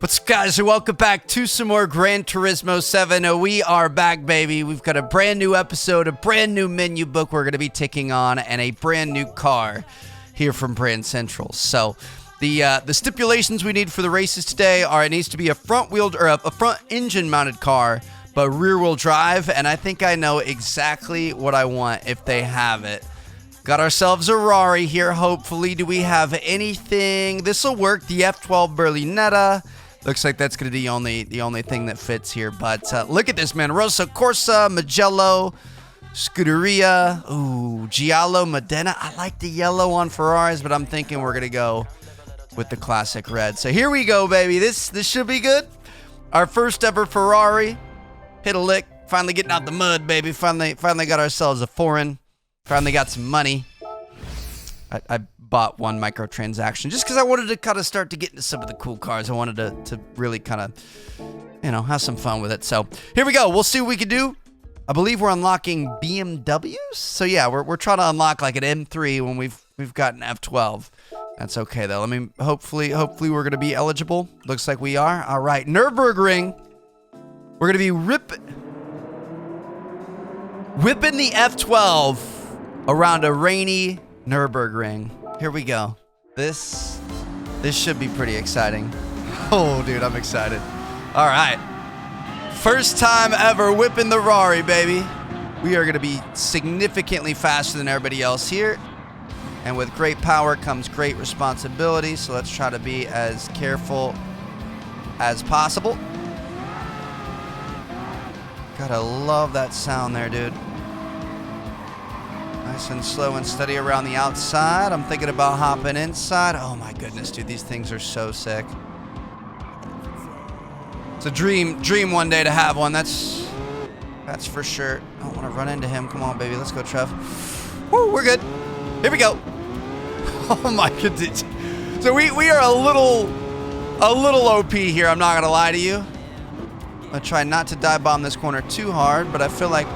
What's up, guys, and welcome back to some more Gran Turismo 7. We are back, baby. We've got a brand new episode, a brand new menu book we're going to be taking on, and a brand new car here from Brand Central. So the stipulations we need for the races today are it needs to be a front-wheeled or a front engine-mounted car, but rear-wheel drive, and I think I know exactly what I want if they have it. Got ourselves a Ferrari here, hopefully. Do we have anything? This will work. The F12 Berlinetta. Looks like that's going to be the only thing that fits here. But look at this, man. Rosso Corsa, Mugello, Scuderia, ooh, Giallo, Modena. I like the yellow on Ferraris, but I'm thinking we're going to go with the classic red. So here we go, baby. This should be good. Our first ever Ferrari. Hit a lick. Finally getting out the mud, baby. Finally got ourselves a foreign. Finally got some money. I bought one microtransaction just because I wanted to kind of start to get into some of the cool cars. I wanted to really kind of, you know, have some fun with it. So here we go. We'll see what we can do. I believe we're unlocking BMWs. So yeah, we're trying to unlock like an M3 when we've got an F12. That's okay though. I mean, hopefully we're gonna be eligible. Looks like we are. All right, Nürburgring. We're gonna be whipping the F12 around a rainy Nürburgring. Here we go. This should be pretty exciting. Oh, dude, I'm excited. All right. First time ever whipping the Ferrari, baby. We are going to be significantly faster than everybody else here. And with great power comes great responsibility. So let's try to be as careful as possible. Gotta love that sound there, dude. Nice and slow and steady around the outside. I'm thinking about hopping inside. Oh my goodness, dude, these things are so sick. It's a dream one day to have one. That's for sure. I don't want to run into him. Come on, baby. Let's go, Trev. Woo, we're good. Here we go. Oh my goodness. So we are a little OP here. I'm not gonna lie to you. I'm gonna try not to dive bomb this corner too hard, but I feel like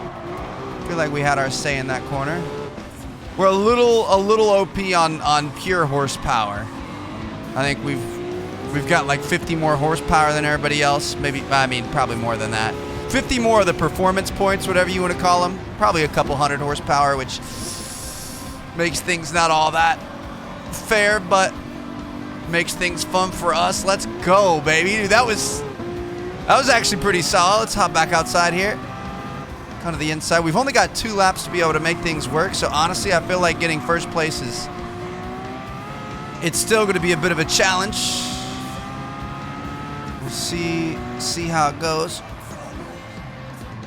we had our say in that corner. We're a little OP on pure horsepower. I think we've got like 50 more horsepower than everybody else. Maybe, I mean, probably more than that. 50 more of the performance points, whatever you want to call them. Probably a couple hundred horsepower, which makes things not all that fair, but makes things fun for us. Let's go, baby. Dude, that was actually pretty solid. Let's hop back outside here. Kind of the inside. We've only got 2 laps to be able to make things work, so honestly, I feel like getting first place it's still going to be a bit of a challenge. We'll see how it goes.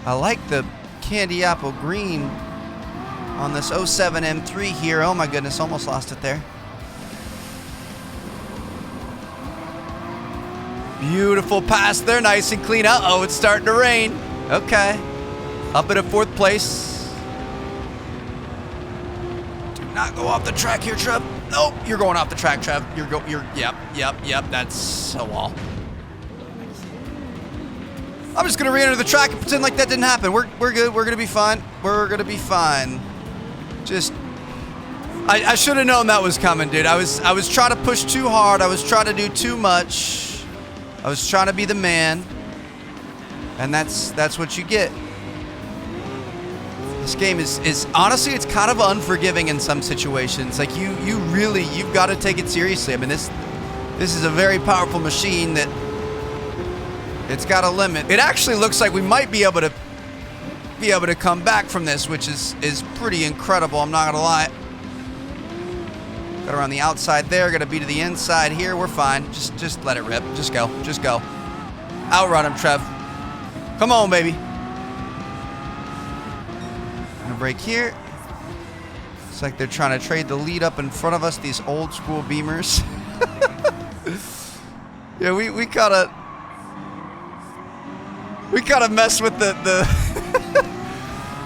I like the candy apple green on this 07 M3 here. Oh my goodness, almost lost it there. Beautiful pass there, nice and clean. Uh-oh, it's starting to rain. Okay. Up at a 4th place. Do not go off the track here, Trev. Nope, you're going off the track, Trev. Yep, that's a wall. I'm just gonna re-enter the track and pretend like that didn't happen. We're good, we're gonna be fine. We're gonna be fine. Just, I should have known that was coming, dude. I was trying to push too hard. I was trying to do too much. I was trying to be the man. And that's what you get. This game is honestly, it's kind of unforgiving in some situations. Like you've got to take it seriously. I mean, this is a very powerful machine that it's got a limit. It actually looks like we might be able to come back from this, which is pretty incredible. I'm not gonna lie. Got around the outside there. Got to be to the inside here. We're fine. Just let it rip. Just go. Outrun him, Trev. Come on, baby. Break here. It's like they're trying to trade the lead up in front of us, these old school Beamers. Yeah, we gotta mess with the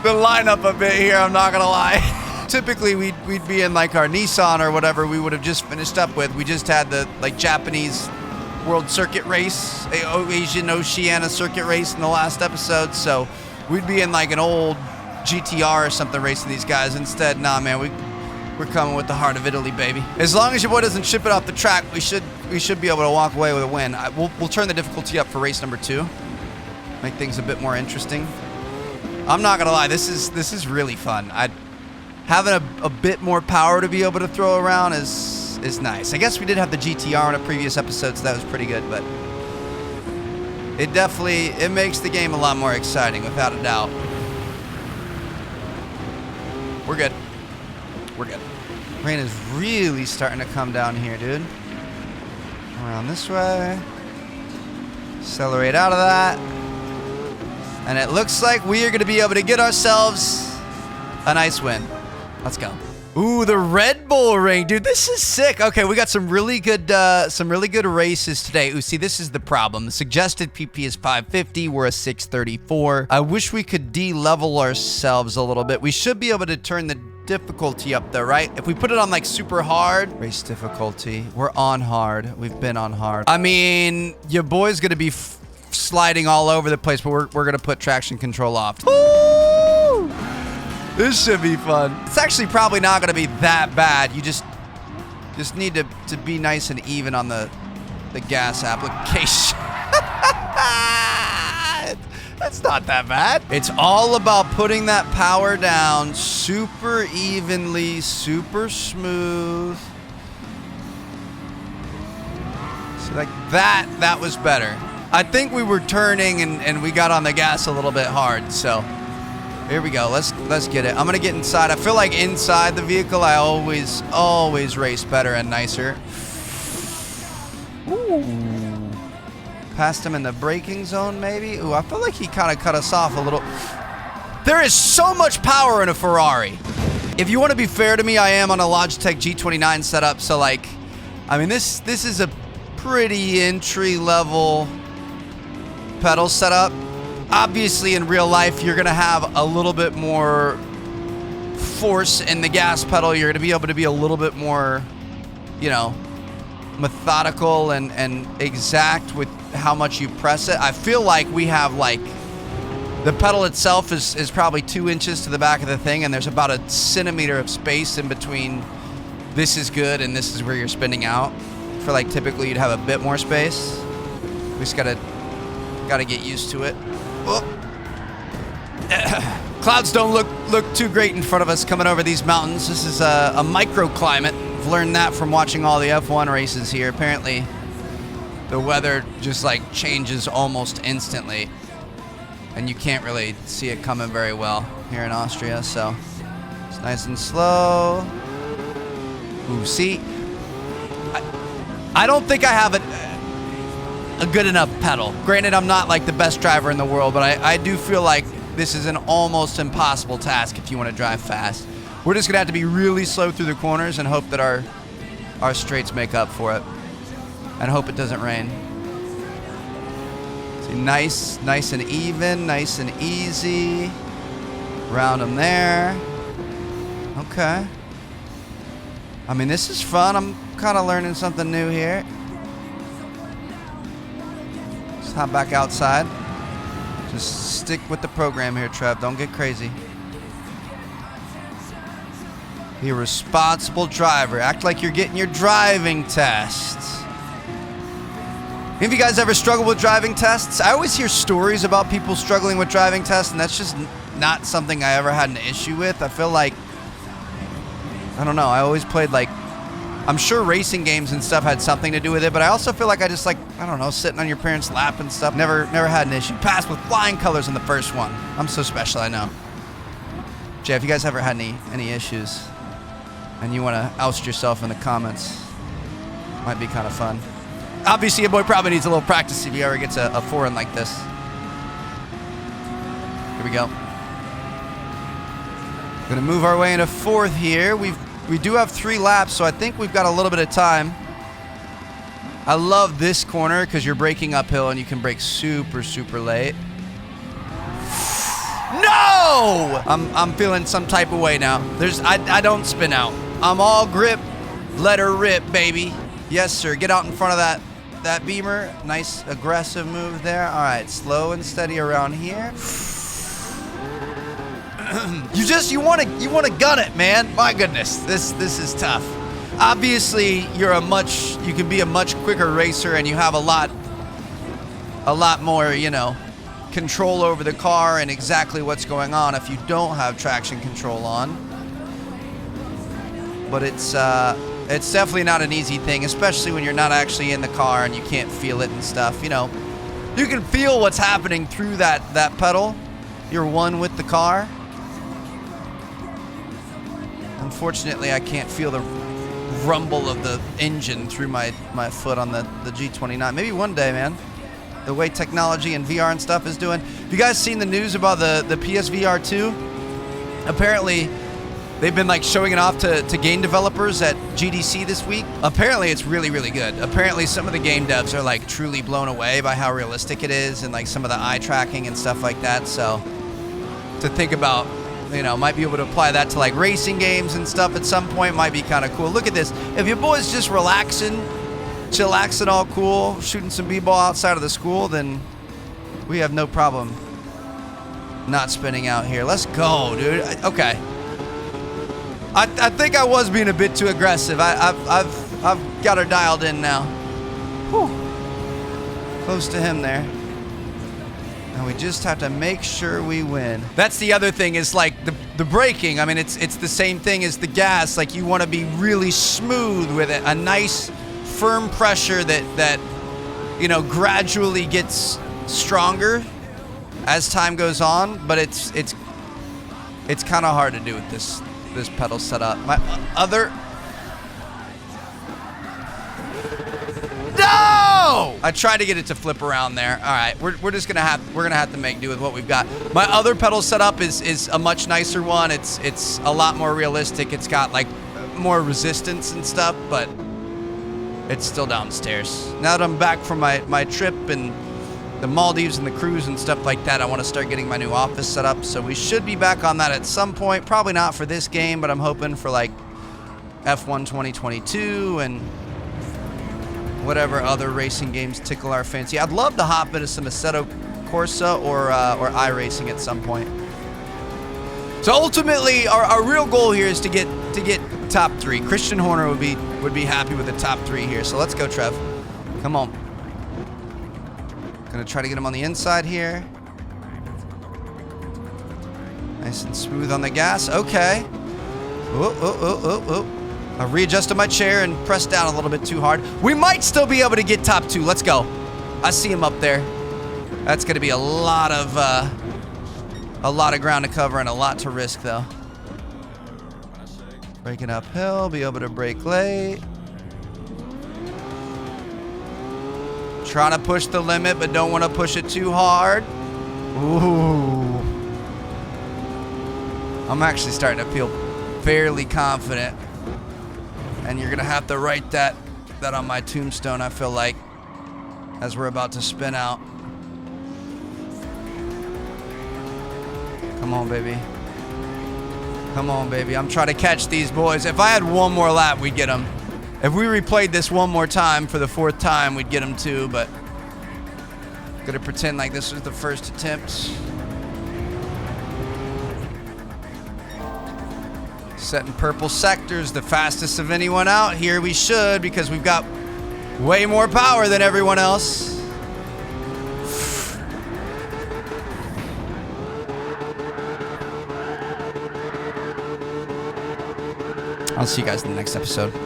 the lineup a bit here, I'm not gonna lie. Typically we'd be in like our Nissan or whatever we would have just finished up with. We just had the like Japanese World Circuit race, Asian Oceania Circuit race in the last episode, so we'd be in like an old GTR or something racing these guys. Instead, nah, man, We're coming with the heart of Italy, baby. As long as your boy doesn't ship it off the track, we should be able to walk away with a win. We'll turn the difficulty up for race number 2. Make things a bit more interesting. I'm not gonna lie, this is really fun. Having a bit more power to be able to throw around is nice. I guess we did have the GTR in a previous episode, so that was pretty good, but it makes the game a lot more exciting, without a doubt. We're good. We're good. Rain is really starting to come down here, dude. Around this way. Accelerate out of that. And it looks like we are going to be able to get ourselves a nice win. Let's go. Ooh, the Red Bull ring, dude. This is sick. Okay, we got some really good races today. Ooh, see, this is the problem. The suggested PP is 550. We're a 634. I wish we could de-level ourselves a little bit. We should be able to turn the difficulty up though, right? If we put it on like super hard, race difficulty, we're on hard. We've been on hard. I mean, your boy's gonna be sliding all over the place, but we're gonna put traction control off. Woo! This should be fun. It's actually probably not gonna be that bad. You just need to be nice and even on the gas application. That's not that bad. It's all about putting that power down super evenly, super smooth. So like that was better. I think we were turning and we got on the gas a little bit hard. So here we go. Let's get it. I'm gonna get inside. I feel like inside the vehicle, I always race better and nicer. Ooh. Past him in the braking zone, maybe? Ooh, I feel like he kind of cut us off a little. There is so much power in a Ferrari. If you want to be fair to me, I am on a Logitech G29 setup, so like, I mean, this is a pretty entry-level pedal setup. Obviously, in real life, you're gonna have a little bit more force in the gas pedal. You're gonna be able to be a little bit more, you know, methodical and exact with how much you press it. I feel like we have like the pedal itself is probably 2 inches to the back of the thing, and there's about a centimeter of space in between this is good and this is where you're spinning out. I feel like typically you'd have a bit more space. We just gotta get used to it. Oh. Clouds don't look too great in front of us coming over these mountains. This is a microclimate. I've learned that from watching all the F1 races here. Apparently, the weather just like changes almost instantly, and you can't really see it coming very well here in Austria. So it's nice and slow. Ooh, see, I don't think I have a good enough pedal. Granted, I'm not like the best driver in the world, but I do feel like this is an almost impossible task if you want to drive fast. We're just gonna have to be really slow through the corners and hope that our straights make up for it, and hope it doesn't rain. See, nice and even, nice and easy. Round them there. Okay. I mean, this is fun. I'm kind of learning something new here. Let's hop back outside. Just stick with the program here, Trev. Don't get crazy. Be a responsible driver. Act like you're getting your driving tests. Any of you guys ever struggle with driving tests? I always hear stories about people struggling with driving tests, and that's just not something I ever had an issue with. I feel like, I don't know, I always played like, I'm sure racing games and stuff had something to do with it, but I also feel like I just like, I don't know, sitting on your parents' lap and stuff. Never had an issue. Passed with flying colors in the first one. I'm so special, I know. Jay, if you guys ever had any issues and you want to oust yourself in the comments, might be kind of fun. Obviously, your boy probably needs a little practice if he ever gets a foreign like this. Here we go. Gonna move our way into fourth here. We do have 3 laps, so I think we've got a little bit of time. I love this corner because you're braking uphill and you can brake super, super late. No! I'm feeling some type of way now. I don't spin out. I'm all grip. Let her rip, baby. Yes, sir. Get out in front of that Beamer. Nice aggressive move there. All right, slow and steady around here. You want to gun it, man. My goodness, this is tough. Obviously, you can be a much quicker racer, and you have a lot more, control over the car and exactly what's going on if you don't have traction control on. But it's definitely not an easy thing, especially when you're not actually in the car and you can't feel it and stuff. You can feel what's happening through that pedal. You're one with the car. Unfortunately, I can't feel the rumble of the engine through my foot on the G29. Maybe one day, man. The way technology and VR and stuff is doing. Have you guys seen the news about the PSVR 2? Apparently, they've been showing it off to game developers at GDC this week. Apparently, it's really, really good. Apparently, some of the game devs are truly blown away by how realistic it is and some of the eye tracking and stuff like that. So, to think about, might be able to apply that to racing games and stuff at some point might be kind of cool. Look at this. If your boy's just relaxing, chillaxing, all cool, shooting some b-ball outside of the school, then we have no problem not spinning out here. Let's go, dude. Okay. I think I was being a bit too aggressive. I've got her dialed in now. Whew. Close to him there. And we just have to make sure we win. That's the other thing is the braking. I mean, it's the same thing as the gas. You want to be really smooth with it. A nice firm pressure that gradually gets stronger as time goes on, but it's kind of hard to do with this pedal setup. My other No! I tried to get it to flip around there. All right, we're just gonna have to make do with what we've got. My other pedal setup is a much nicer one. It's a lot more realistic. It's got more resistance and stuff, but it's still downstairs. Now that I'm back from my trip and the Maldives and the cruise and stuff like that, I want to start getting my new office set up. So we should be back on that at some point. Probably not for this game, but I'm hoping for F1 2022 and whatever other racing games tickle our fancy. I'd love to hop into some Assetto Corsa or iRacing at some point. So ultimately, our real goal here is to get top 3. Christian Horner would be happy with the top 3 here. So let's go, Trev. Come on. Gonna try to get him on the inside here. Nice and smooth on the gas. Okay. I readjusted my chair and pressed down a little bit too hard. We might still be able to get top 2. Let's go. I see him up there. That's gonna be a lot of ground to cover and a lot to risk, though. Braking uphill, be able to brake late. Trying to push the limit, but don't want to push it too hard. Ooh. I'm actually starting to feel fairly confident. And you're going to have to write that on my tombstone, I feel like, as we're about to spin out. Come on, baby. Come on, baby. I'm trying to catch these boys. If I had one more lap, we'd get them. If we replayed this one more time for the 4th time, we'd get them too, but gonna pretend like this was the first attempt. Setting purple sectors, the fastest of anyone out here. We should, because we've got way more power than everyone else. I'll see you guys in the next episode.